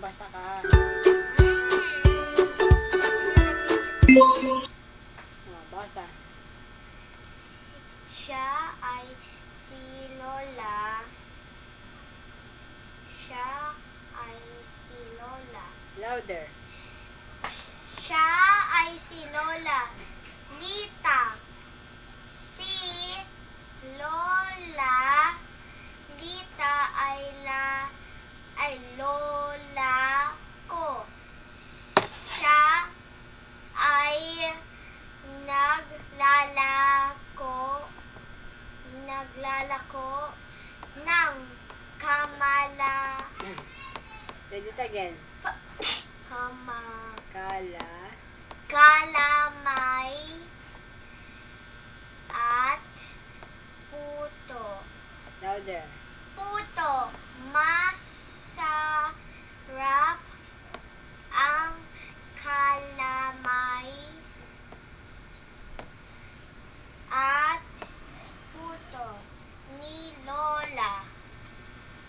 Basa ka. Basa. Siya ay si Lola. Siya ay si Lola. Louder. Siya ay si Lola Lita. Si Lola Lita ay lola ko. Siya ay naglalako ng Read it again. kalamay at puto. Louder. Puto, masarap ang kalamay at puto ni Lola.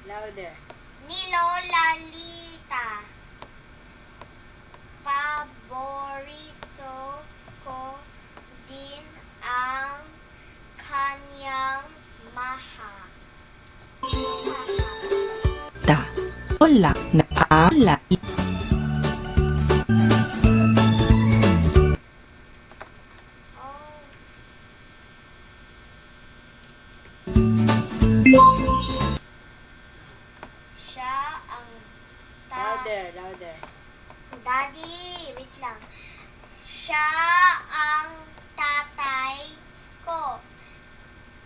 Louder. Ni Lola Lita. Paborito ko din ang kanyang Lola na ala. Siya ang Louder. Daddy, wait lang. Siya ang tatay ko.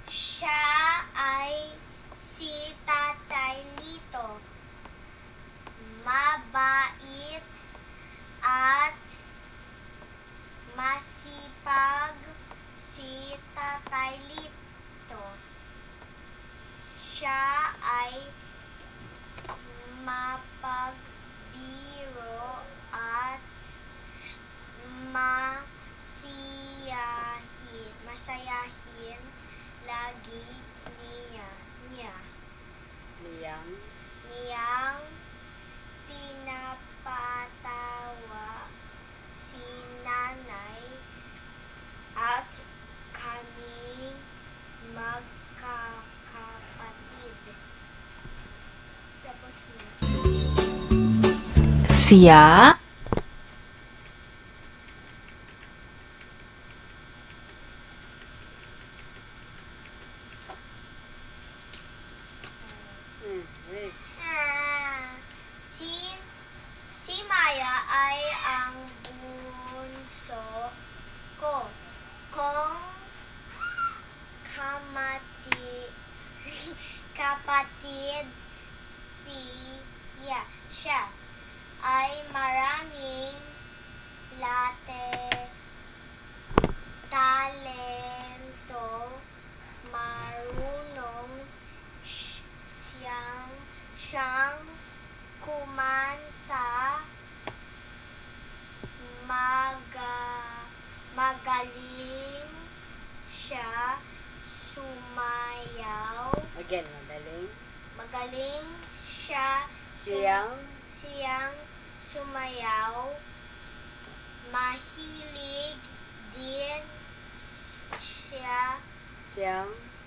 Siya ay si Tatay Lito. Mabait at masipag si Tatay Lito. Siya ay mapagbiro at masayahin lagi niyang pinapatawa si nanay at kaming magkakapatid. Tapos na. Siya Read. Si Maya ay ang bunso ko. Kung kapatid siya ay maraming talento, marunong siyang kumanta, magaling siya sumayaw. Again, magaling. Magaling siya siyang sumayaw. Mahilig din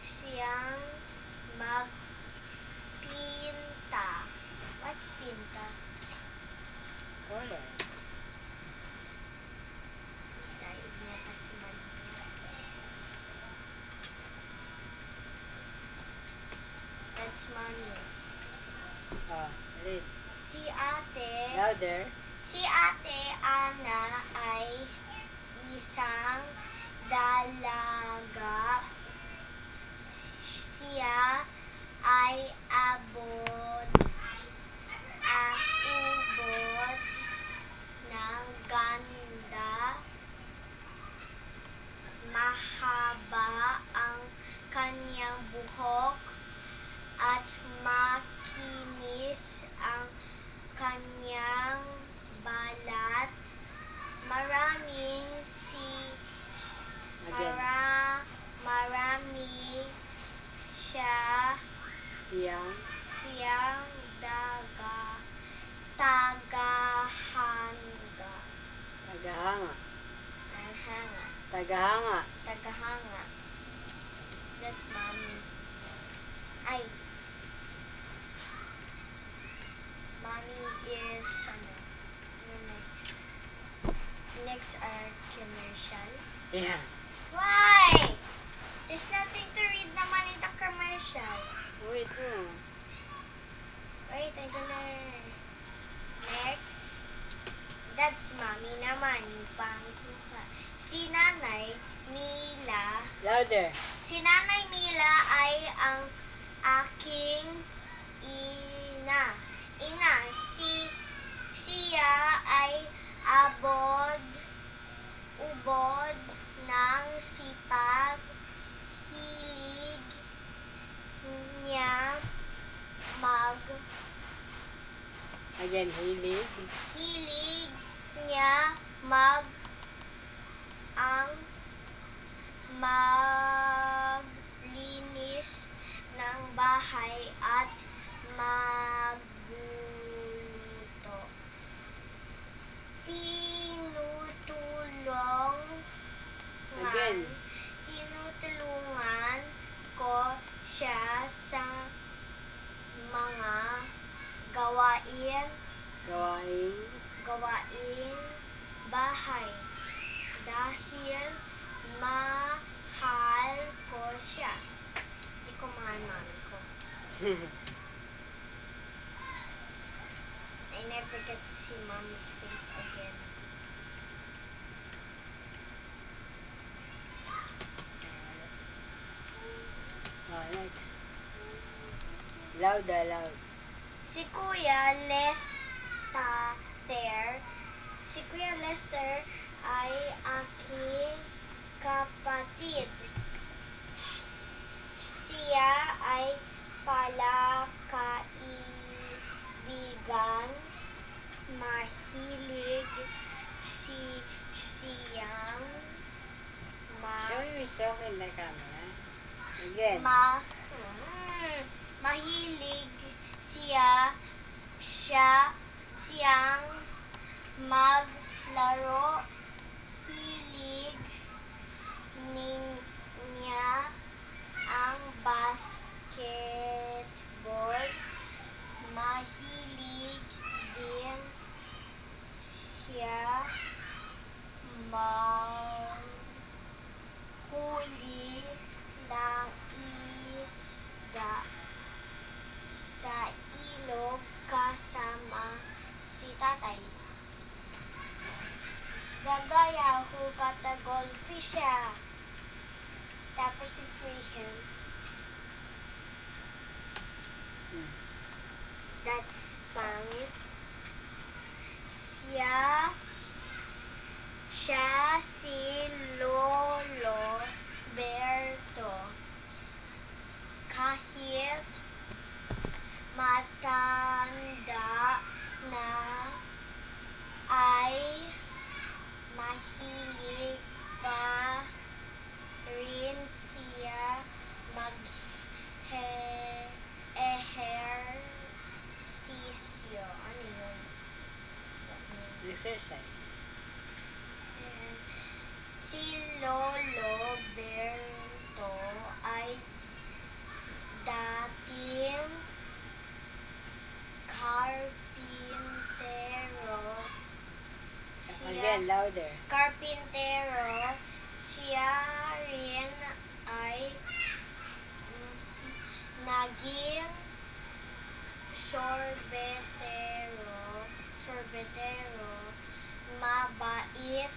siyang magpinta. What's pinta? Color. Dahil niya kasi mali. That's money. Read. Si Ate Louder. Ana ay isang dalaga. Siya ay ubod ng ganda. Mahaba ang kanyang buhok at makinis ang kanyang balat. Marami siyang tagahanga. Tagahanga. Hanga. Tagahanga. Tagahanga. That's mommy. Ay. Mommy is ano next? Next are commercial. Yeah. Why? There's nothing to read naman in the commercial. Wait mo. Wait, I'm gonna... Next. That's mommy naman. Pangkuha. Si Nanay Mila. Louder. Si Nanay Mila ay ang aking ina. Siya ay ubod ng sipag. Hilig niya Again, hilig. Hilig niya maglinis ng bahay at magluto. Again. Tinutulungan ko siya sa mga gawain bahay dahil mahal ko siya. Hindi ko mahal mami ko. I never get to see mommy's face again. Oh, next. Louder, loud. Si Kuya Lester ay aking kapatid. Siya ay palakaibigan. Mahilig siyang Show yourself in the camera. Again. mahilig siyang maglaro. Hilig niya ang basketball. Mahilig din siya maghuli ng isda sa ilog kasama si tatay. Isda gaya who got the goldfish siya. Tapos i-free him. That's pangit. Siya si Lolo Berto. Kahit matanda na ay mahilig pa rin siya mag-ehersisyo. Ano yun? Exercise. Si Lolo Berto ay dating karpintero. Again, louder. Karpintero. Siya rin ay naging sorbetero. Mabait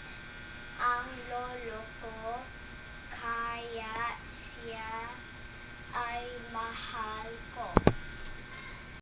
ang lolo ko.